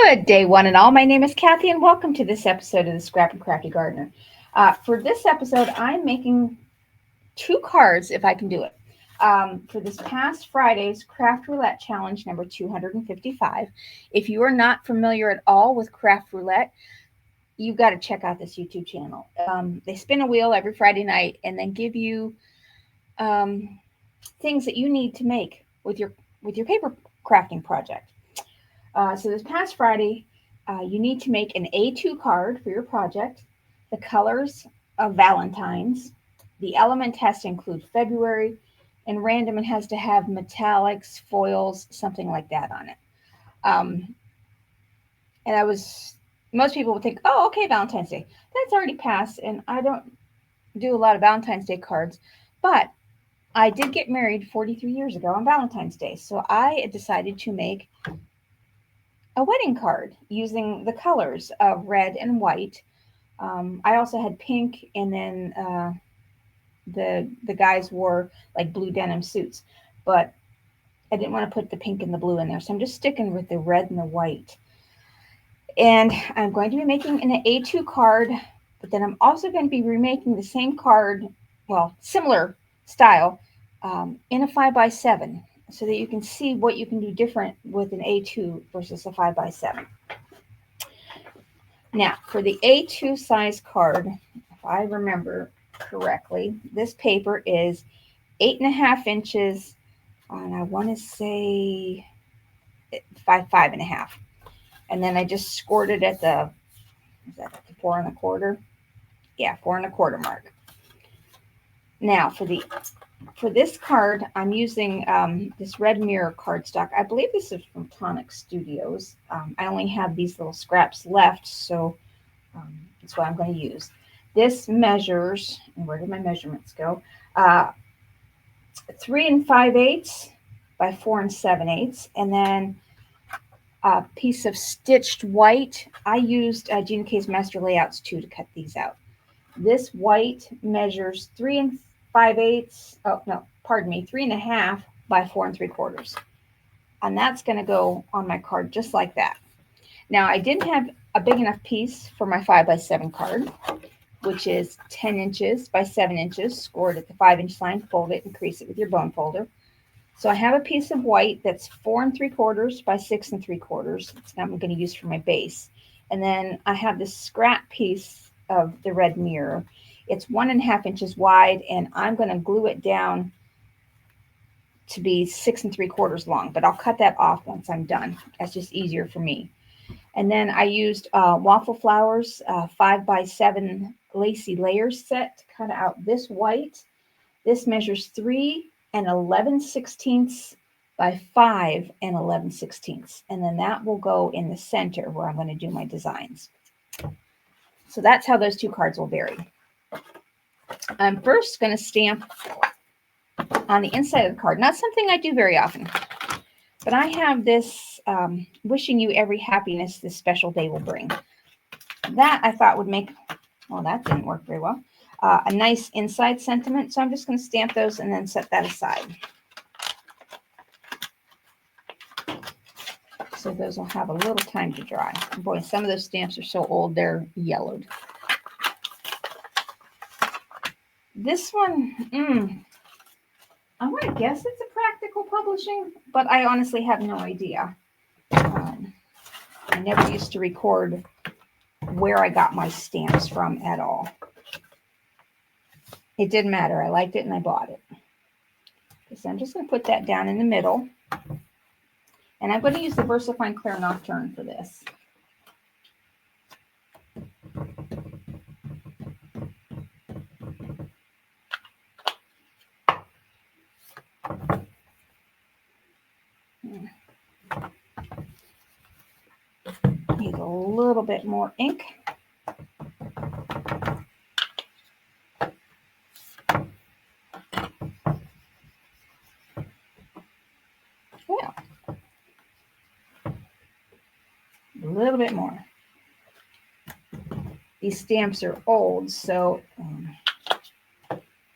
Good day, one and all. My name is Kathy, and welcome to this episode of the Scrap and Crafty Gardener. For this episode, I'm making 2 cards, if I can do it, for this past Friday's Craft Roulette Challenge number 255. If you are not familiar at all with Craft Roulette, you've got to check out this YouTube channel. They spin a wheel every Friday night and then give you things that you need to make with your paper crafting project. So this past Friday, you need to make an A2 card for your project, the colors of Valentine's. The element has to include February, and random, it has to have metallics, foils, something like that on it. And most people would think, oh, okay, Valentine's Day. That's already passed, and I don't do a lot of Valentine's Day cards, but I did get married 43 years ago on Valentine's Day, so I decided to make a wedding card using the colors of red and white. I also had pink, and then the guys wore like blue denim suits, but I didn't want to put the pink and the blue in there, so I'm just sticking with the red and the white. And I'm going to be making an A2 card, but then I'm also going to be remaking the same card, well, similar style, in a 5x7. So that you can see what you can do different with an A2 versus a 5x7. Now, for the A2 size card, if I remember correctly, this paper is 8.5 inches, and I want to say 5.5. And then I just scored it at the 4 1/4? Yeah, 4 1/4 mark. Now, for this card, I'm using this red mirror cardstock. I believe this is from Tonic Studios. I only have these little scraps left, so that's what I'm going to use. This measures, and where did my measurements go? 3 5/8 by 4 7/8, and then a piece of stitched white. I used GinaK's Master Layouts too to cut these out. This white measures 3 5/8. Oh no, pardon me, 3.5 by 4 3/4, and that's going to go on my card just like that. Now, I didn't have a big enough piece for my 5x7 card, which is 10 inches by 7 inches, scored at the 5-inch line. Fold it and crease it with your bone folder. So I have a piece of white that's 4 3/4 by 6 3/4. That's what I'm going to use for my base. And then I have this scrap piece of the red mirror. It's 1.5 inches wide, and I'm going to glue it down to be 6 3/4 long, but I'll cut that off once I'm done. That's just easier for me. And then I used Waffle Flowers 5x7 lacy layers set to cut out this white. This measures 3 11/16 by 5 11/16, and then that will go in the center where I'm going to do my designs. So that's how those 2 cards will vary. I'm first going to stamp on the inside of the card. Not something I do very often, but I have this wishing you every happiness this special day will bring. That I thought would make, well, that didn't work very well, a nice inside sentiment. So I'm just going to stamp those and then set that aside. So those will have a little time to dry. Boy, some of those stamps are so old, they're yellowed. This one, I'm going to guess it's a Practical Publishing, but I honestly have no idea. I never used to record where I got my stamps from at all. It didn't matter. I liked it and I bought it. So I'm just going to put that down in the middle. And I'm going to use the VersaFine Clair Nocturne for this. Need a little bit more ink. Yeah. A little bit more. These stamps are old, so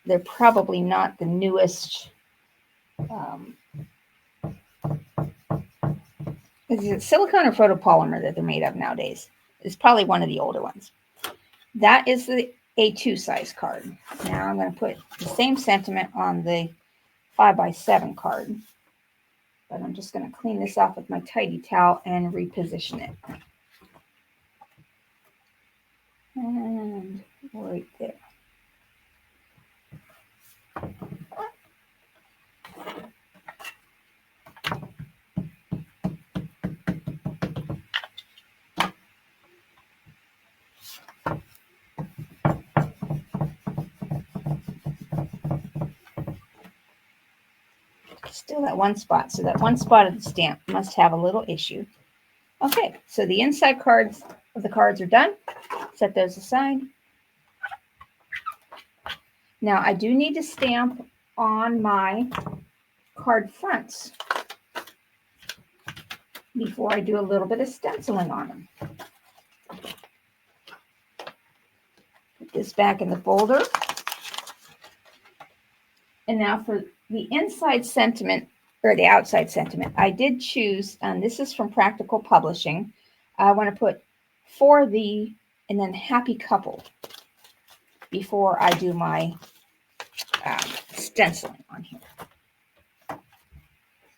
they're probably not the newest Is it silicone or photopolymer that they're made of nowadays? It's probably one of the older ones. That is the A2 size card. Now I'm going to put the same sentiment on the 5x7 card. But I'm just going to clean this off with my tidy towel and reposition it. And right there. Still that one spot. So that one spot of the stamp must have a little issue. Okay, so the inside cards of the cards are done. Set those aside. Now I do need to stamp on my card fronts before I do a little bit of stenciling on them. Put this back in the folder. And now for the inside sentiment, or the outside sentiment, I did choose, and this is from Practical Publishing. I want to put for the, and then happy couple before I do my stenciling on here.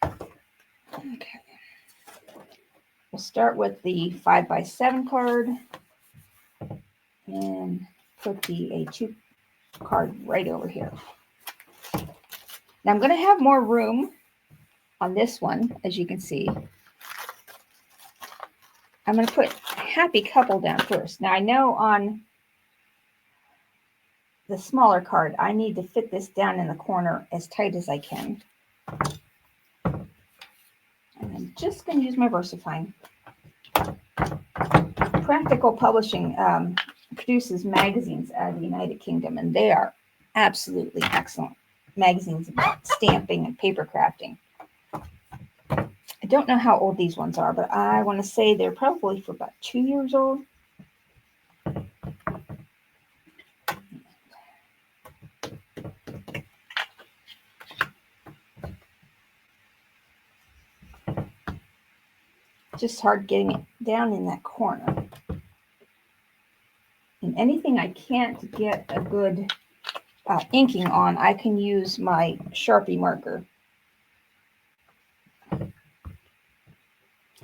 Okay. We'll start with the 5x7 card and put the A2 card right over here. Now I'm going to have more room on this one, as you can see. I'm going to put happy couple down first. Now I know on the smaller card, I need to fit this down in the corner as tight as I can. And I'm just going to use my VersaFine. Practical Publishing produces magazines out of the United Kingdom, and they are absolutely excellent magazines about stamping and paper crafting. I don't know how old these ones are, but I want to say they're probably for about 2 years old. Just hard getting it down in that corner. And anything I can't get a good inking on, I can use my Sharpie marker.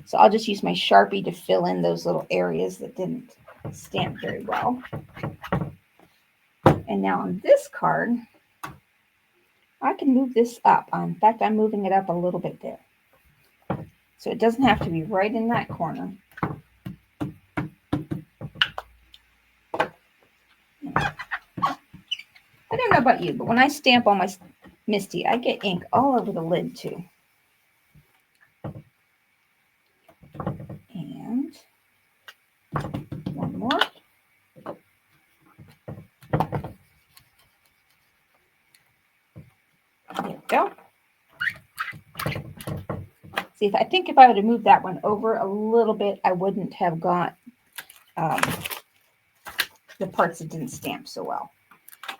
So I'll just use my Sharpie to fill in those little areas that didn't stamp very well. And now on this card, I can move this up. In fact, I'm moving it up a little bit there. So it doesn't have to be right in that corner. I don't know about you, but when I stamp on my Misty, I get ink all over the lid too. And one more. There we go. See, I think if I would have moved that one over a little bit, I wouldn't have got the parts that didn't stamp so well.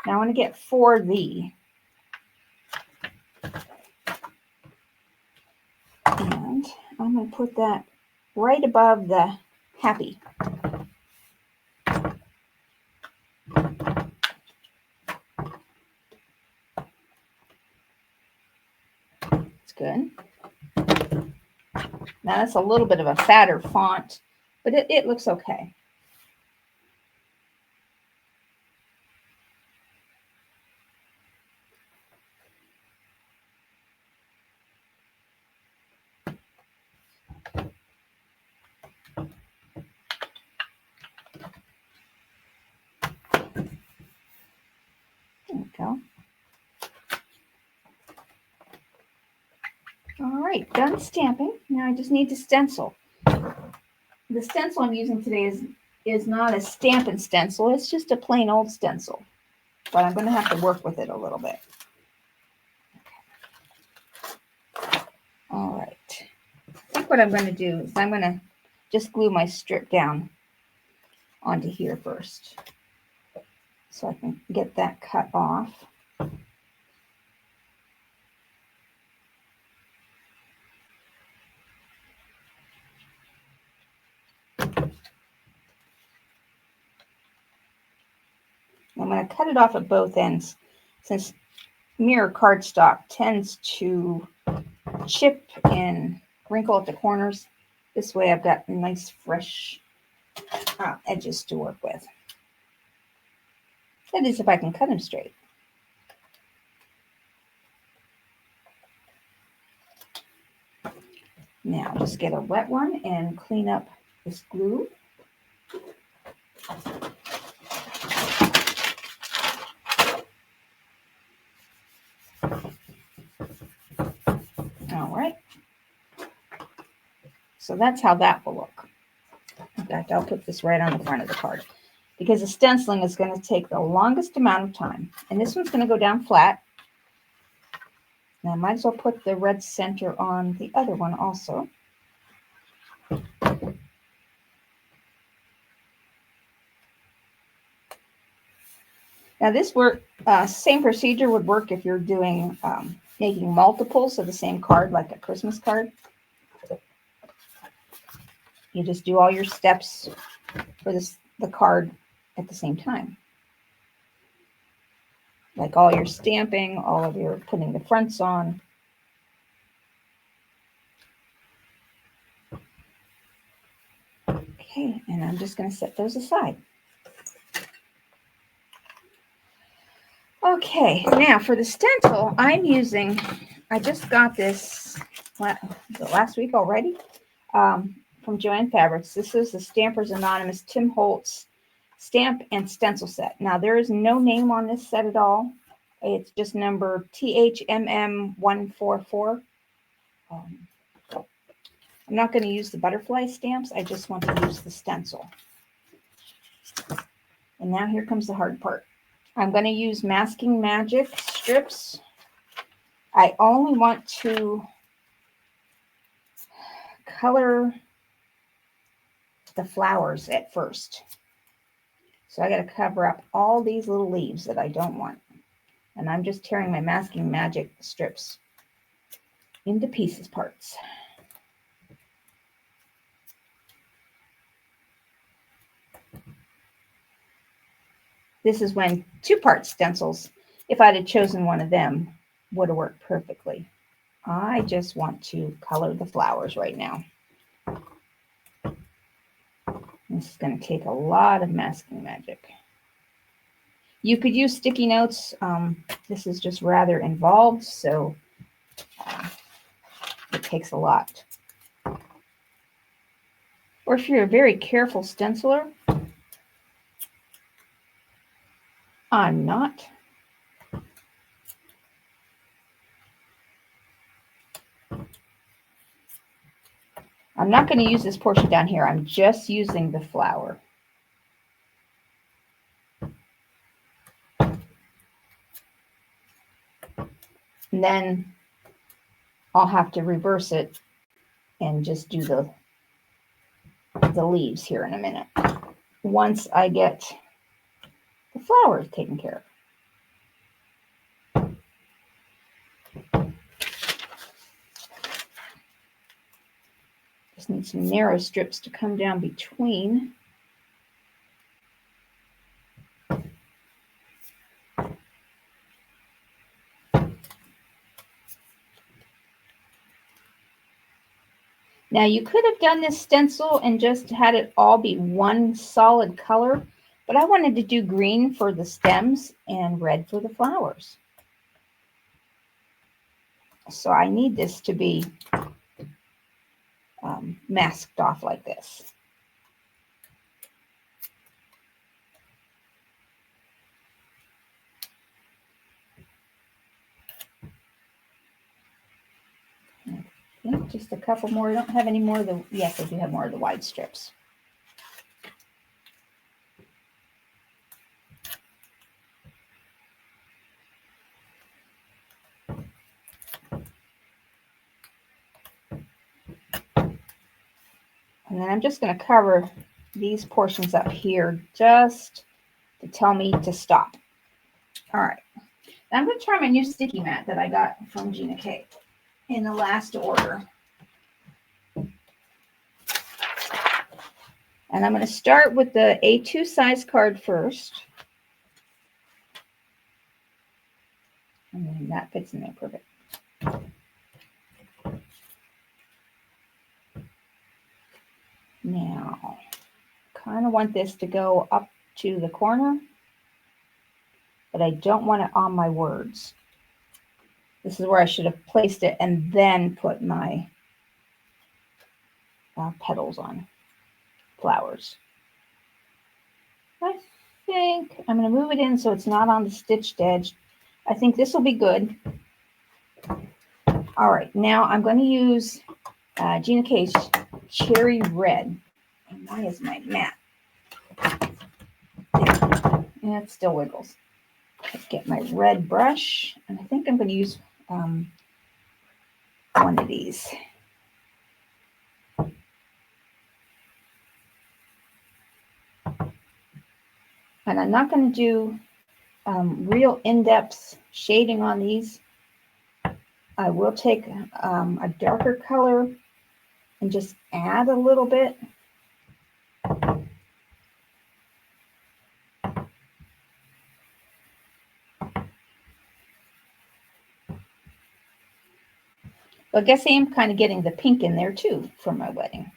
Now I want to get for the, and I'm going to put that right above the happy. It's good. Now that's a little bit of a fatter font, but it looks okay. There we go. All right, done stamping. Now I just need to stencil. The stencil I'm using today is not a Stampin' stencil. It's just a plain old stencil. But I'm going to have to work with it a little bit. Okay. All right. I think what I'm going to do is I'm going to just glue my strip down onto here first, so I can get that cut off. I'm going to cut it off at both ends since mirror cardstock tends to chip and wrinkle at the corners. This way I've got nice fresh edges to work with. That is if I can cut them straight. Now just get a wet one and clean up this glue. All right. So that's how that will look. In fact, I'll put this right on the front of the card because the stenciling is going to take the longest amount of time. And this one's going to go down flat. And I might as well put the red center on the other one also. Now this work, same procedure would work if you're doing making multiples of the same card, like a Christmas card. You just do all your steps for the card at the same time. Like all your stamping, all of your putting the fronts on. Okay, and I'm just going to set those aside. Okay, now for the stencil, I'm using, I just got this last week already from Joann Fabrics. This is the Stampers Anonymous Tim Holtz stamp and stencil set. Now there is no name on this set at all. It's just number THMM144. I'm not going to use the butterfly stamps. I just want to use the stencil. And now here comes the hard part. I'm going to use Masking Magic strips. I only want to color the flowers at first. So I got to cover up all these little leaves that I don't want. And I'm just tearing my Masking Magic strips into pieces parts. This is when 2-part stencils, if I'd have chosen one of them, would have worked perfectly. I just want to color the flowers right now. This is going to take a lot of Masking Magic. You could use sticky notes. This is just rather involved, so it takes a lot. Or if you're a very careful stenciler, I'm not. I'm not going to use this portion down here. I'm just using the flower. And then I'll have to reverse it and just do the leaves here in a minute. Once I get the flowers taken care of. Just need some narrow strips to come down between. Now you could have done this stencil and just had it all be one solid color, but I wanted to do green for the stems and red for the flowers. So I need this to be masked off like this. I think just a couple more. I don't have any more of the, yes, I do have more of the wide strips. And then I'm just going to cover these portions up here just to tell me to stop. All right. Now I'm going to try my new sticky mat that I got from GinaK in the last order. And I'm going to start with the A2 size card first. And then that fits in there perfect. Now, kind of want this to go up to the corner, but I don't want it on my words. This is where I should have placed it and then put my petals on, flowers. I think I'm going to move it in so it's not on the stitched edge. I think this will be good. All right, now I'm going to use GinaK's Cherry Red. And why is my mat? There. And it still wiggles. Get my red brush, and I think I'm going to use one of these. And I'm not going to do real in-depth shading on these. I will take a darker color and just add a little bit. But I guess I am kind of getting the pink in there too for my wedding.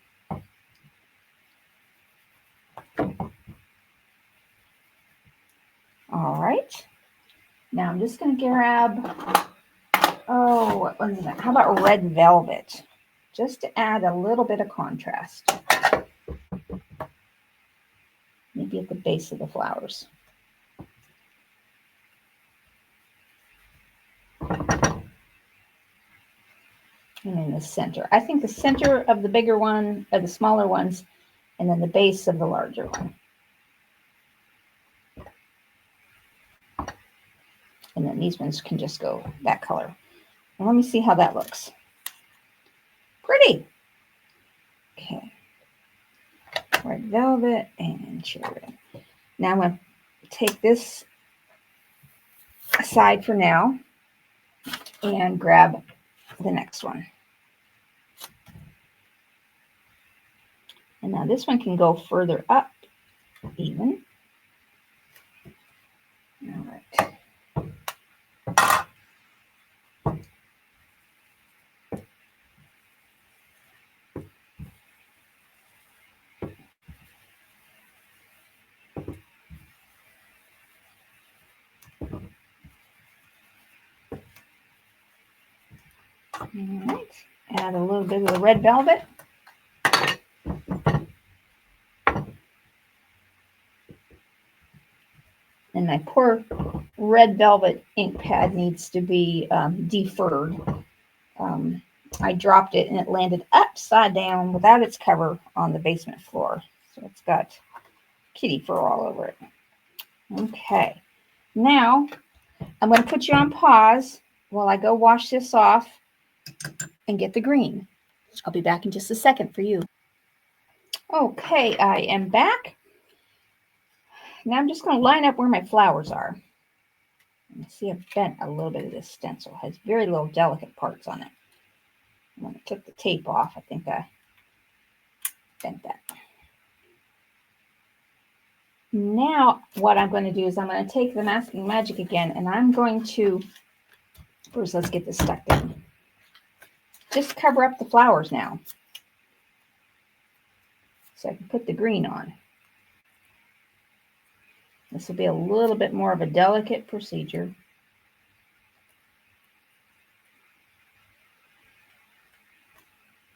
All right. Now I'm just going to grab, what was that? How about red velvet? Just to add a little bit of contrast. Maybe at the base of the flowers. And in the center. I think the center of the bigger one, of the smaller ones, and then the base of the larger one. And then these ones can just go that color. And let me see how that looks. Pretty. Okay. Red velvet and cherry. Now I'm going to take this aside for now and grab the next one. And now this one can go further up even. All right. All right. Add a little bit of the red velvet. And my poor red velvet ink pad needs to be deferred. I dropped it and it landed upside down without its cover on the basement floor. So it's got kitty fur all over it. Okay. Now I'm going to put you on pause while I go wash this off and get the green. I'll be back in just a second for you. Okay, I am back. Now I'm just going to line up where my flowers are. You see I've bent a little bit of this stencil. It has very little delicate parts on it. When I took the tape off, I think I bent that. Now what I'm going to do is I'm going to take the Masking Magic again, and I'm going to, first let's get this stuck down. Just cover up the flowers now. So I can put the green on. This will be a little bit more of a delicate procedure.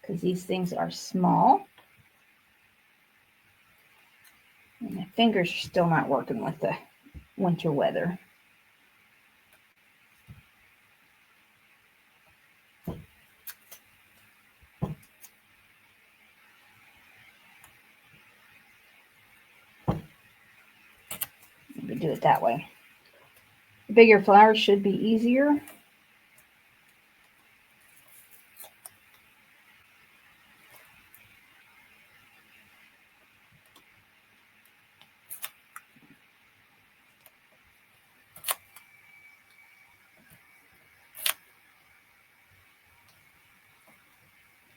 Because these things are small. And my fingers are still not working with the winter weather. Maybe do it that way. The bigger flowers should be easier.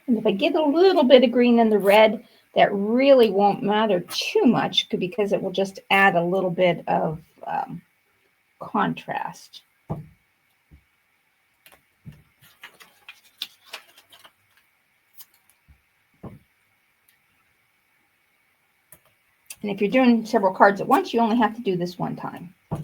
And if I get a little bit of green in the red, that really won't matter too much because it will just add a little bit of contrast. And if you're doing several cards at once, you only have to do this one time. Make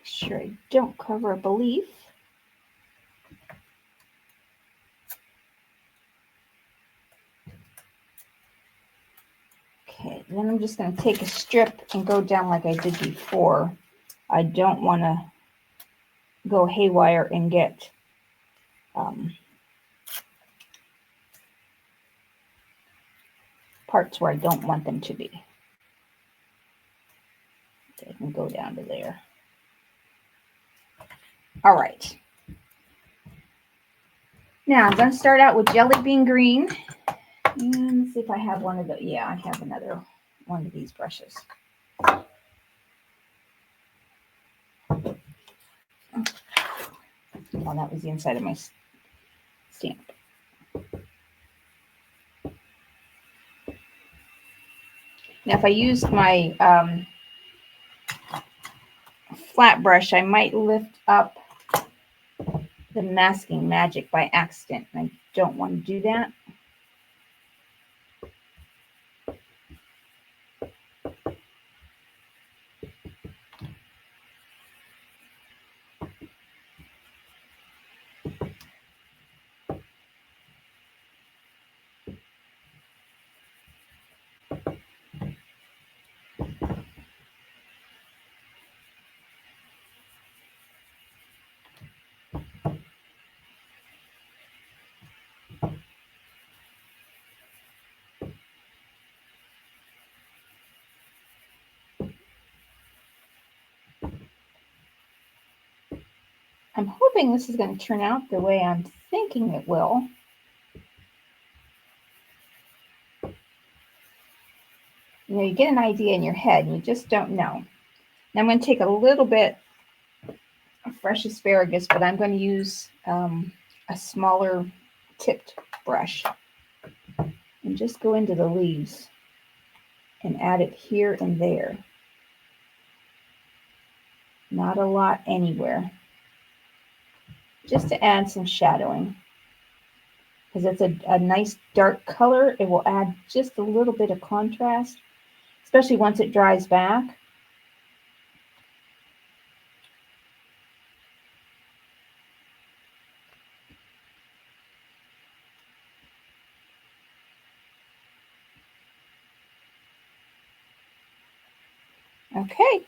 sure I don't cover up a leaf. Okay, then I'm just going to take a strip and go down like I did before. I don't want to go haywire and get parts where I don't want them to be. So I can go down to there. All right. Now I'm going to start out with jelly bean green. And let's see if I have one of the, yeah, I have another one of these brushes. Oh, that was the inside of my stamp. Now, if I used my flat brush, I might lift up the masking magic by accident. I don't want to do that. I'm hoping this is going to turn out the way I'm thinking it will. You know, you get an idea in your head and you just don't know. Now I'm going to take a little bit of fresh asparagus, but I'm going to use a smaller tipped brush and just go into the leaves and add it here and there. Not a lot anywhere. Just to add some shadowing. Because it's a nice dark color, it will add just a little bit of contrast, especially once it dries back. Okay,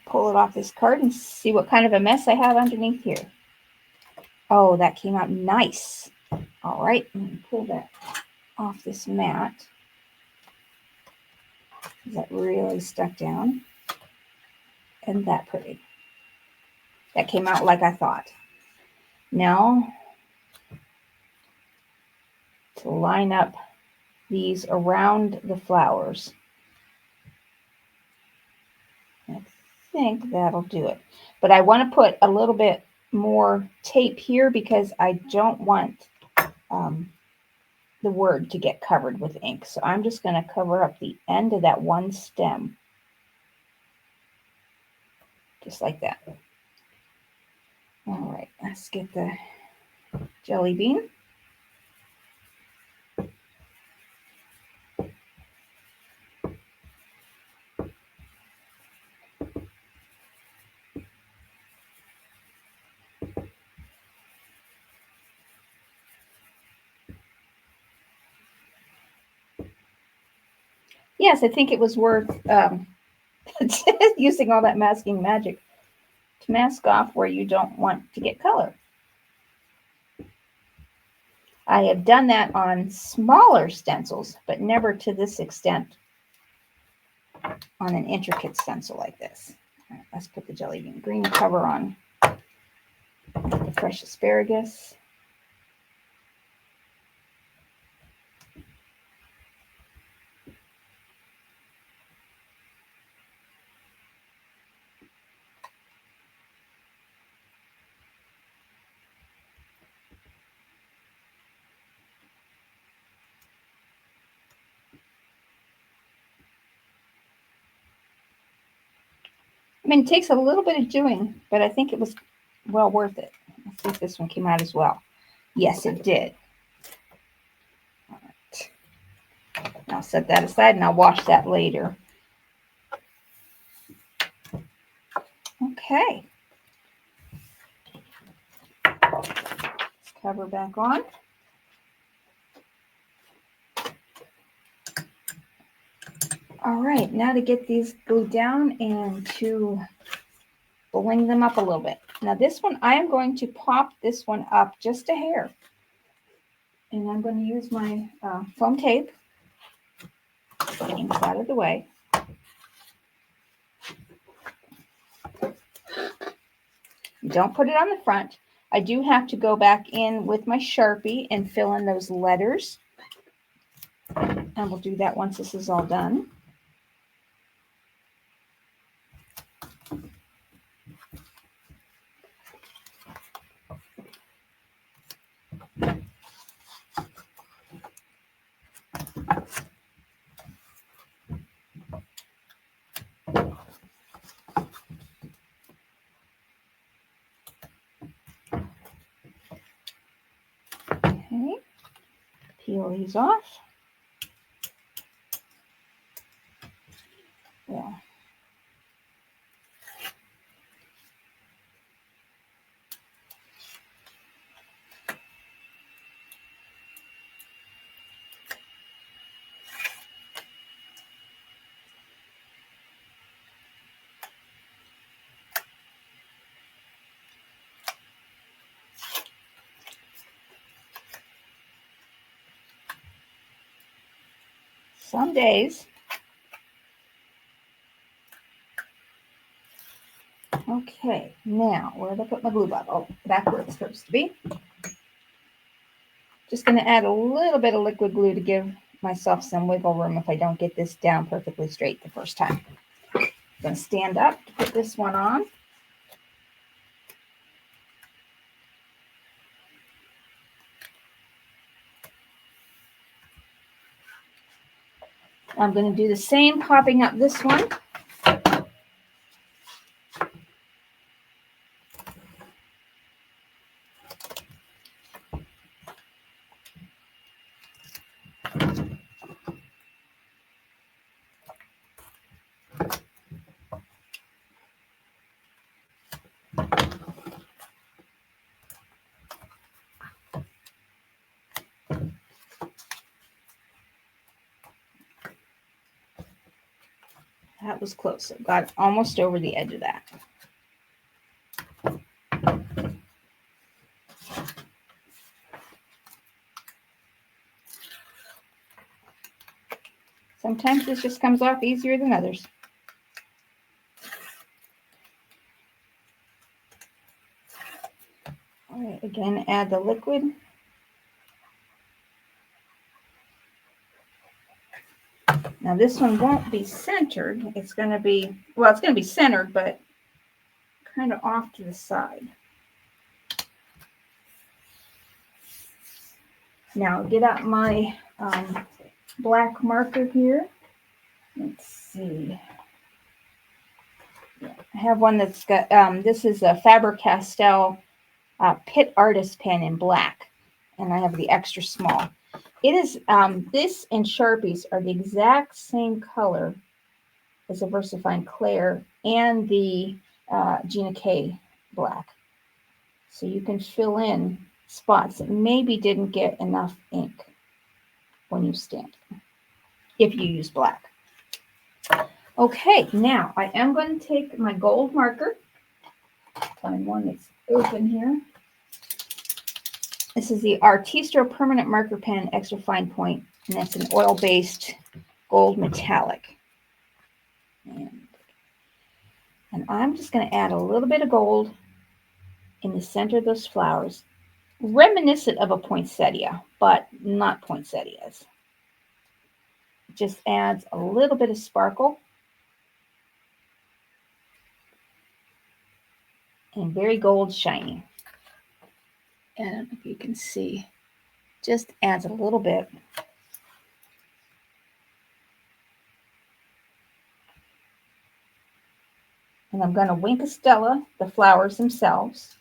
pull it off this card and see what kind of a mess I have underneath here. Oh, that came out nice. All right, I'm going to pull that off this mat. That really stuck down. Isn't that pretty? That came out like I thought. Now, to line up these around the flowers. I think that'll do it. But I want to put a little bit more tape here because I don't want the word to get covered with ink. So I'm just going to cover up the end of that one stem. Just like that. All right, let's get the jelly bean. Yes, I think it was worth using all that masking magic to mask off where you don't want to get color. I have done that on smaller stencils, but never to this extent on an intricate stencil like this. All right, let's put the jelly bean green cover on the fresh asparagus. I mean, it takes a little bit of doing, but I think it was well worth it. Let's see if this one came out as well. Yes, it did. All right. I'll set that aside and I'll wash that later. Okay. Let's cover back on. All right, now to get these glued down and to bling them up a little bit. Now this one, I am going to pop this one up just a hair. And I'm going to use my foam tape. Getting this out of the way. Don't put it on the front. I do have to go back in with my Sharpie and fill in those letters. And we'll do that once this is all done. Okay, peel these off. Yeah. Some days. Okay, now where did I put my glue bottle? Oh, back where it's supposed to be. Just going to add a little bit of liquid glue to give myself some wiggle room if I don't get this down perfectly straight the first time. I'm going to stand up to put this one on. I'm going to do the same, popping up this one. That was close. I got almost over the edge of that. Sometimes this just comes off easier than others. All right, again, add the liquid. Now this one won't be centered. It's going to be, well, it's going to be centered, but kind of off to the side. Now get out my black marker here. Let's see. Yeah, I have one that's got, this is a Faber-Castell Pit Artist pen in black, and I have the extra small. It is, this and Sharpies are the exact same color as a VersaFine Clair and the GinaK black. So you can fill in spots that maybe didn't get enough ink when you stamped them, if you use black. Okay, now I am going to take my gold marker, find one that's open here. This is the Artistro Permanent Marker Pen Extra Fine Point, and that's an oil-based gold metallic. And I'm just going to add a little bit of gold in the center of those flowers, reminiscent of a poinsettia, but not poinsettias. It just adds a little bit of sparkle and very gold shiny. And if you can see, just adds a little bit. And I'm going to Winkastella the flowers themselves.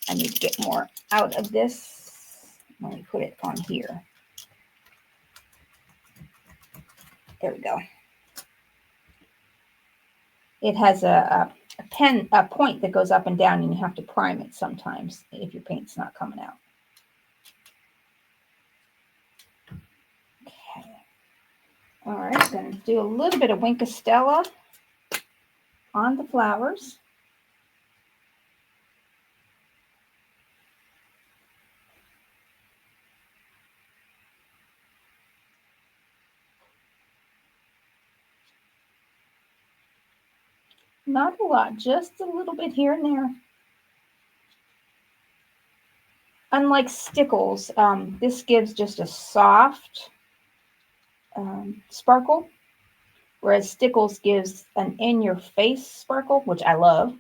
I need to get more out of this. Let me put it on here. There we go. It has a point that goes up and down, and you have to prime it sometimes if your paint's not coming out. Okay. All right, I'm going to do a little bit of Winkastella on the flowers. Not a lot, just a little bit here and there. Unlike Stickles, this gives just a soft sparkle, whereas Stickles gives an in-your-face sparkle, which I love.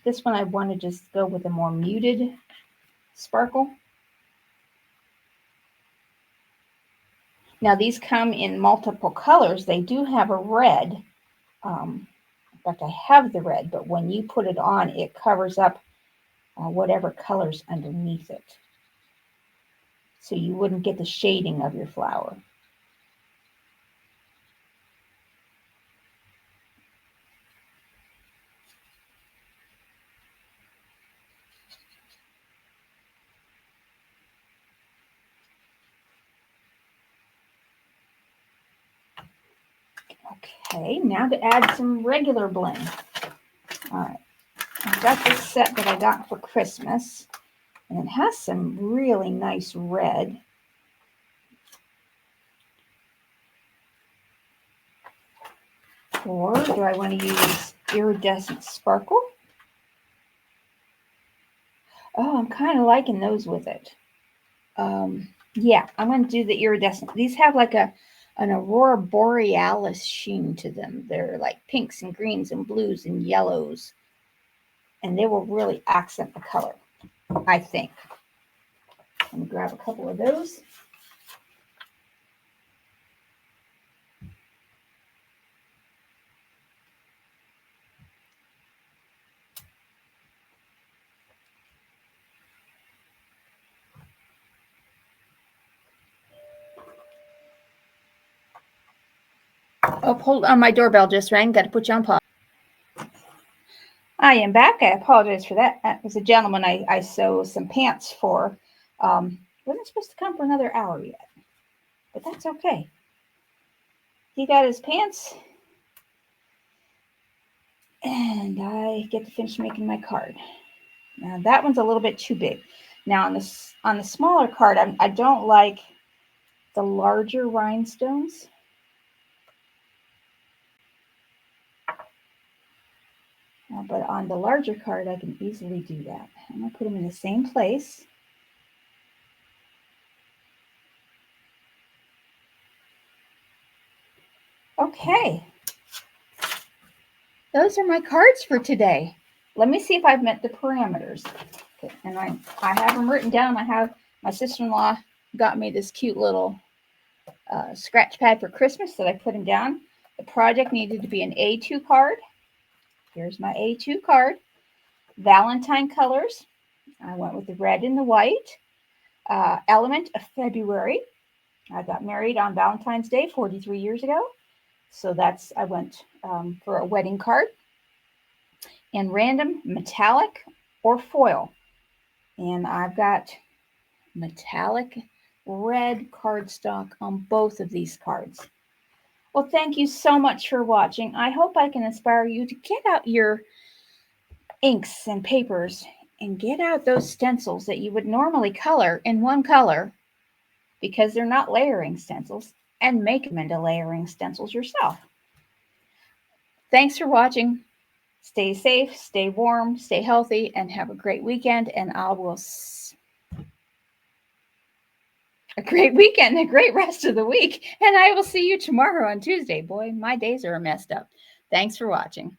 This one I want to just go with a more muted sparkle. Now these come in multiple colors. They do have a red. In fact, I have the red, but when you put it on, it covers up whatever color's underneath it. So you wouldn't get the shading of your flower. Okay, now to add some regular bling. All right, I've got this set that I got for Christmas, and it has some really nice red. Or do I want to use iridescent sparkle? Oh, I'm kind of liking those with it. Yeah, I'm going to do the iridescent. These have like an aurora borealis sheen to them. They're like pinks and greens and blues and yellows. And they will really accent the color, I think. Let me grab a couple of those. Oh, hold on, my doorbell just rang. Got to put you on pause. I am back. I apologize for that. That was a gentleman I sew some pants for. Wasn't supposed to come for another hour yet, but that's okay. He got his pants, and I get to finish making my card. Now that one's a little bit too big. Now on the smaller card, I don't like the larger rhinestones. But on the larger card, I can easily do that. I'm going to put them in the same place. Okay. Those are my cards for today. Let me see if I've met the parameters. Okay. And I have them written down. I have my sister-in-law got me this cute little scratch pad for Christmas that I put them down. The project needed to be an A2 card. Here's my A2 card. Valentine colors. I went with the red and the white. Element of February. I got married on Valentine's Day 43 years ago. So I went for a wedding card. And random metallic or foil. And I've got metallic red cardstock on both of these cards. Well, thank you so much for watching. I hope I can inspire you to get out your inks and papers and get out those stencils that you would normally color in one color because they're not layering stencils, and make them into layering stencils yourself. Thanks for watching. Stay safe, stay warm, stay healthy, and have a great weekend. And a great weekend, a great rest of the week. And I will see you tomorrow on Tuesday. Boy, my days are messed up. Thanks for watching.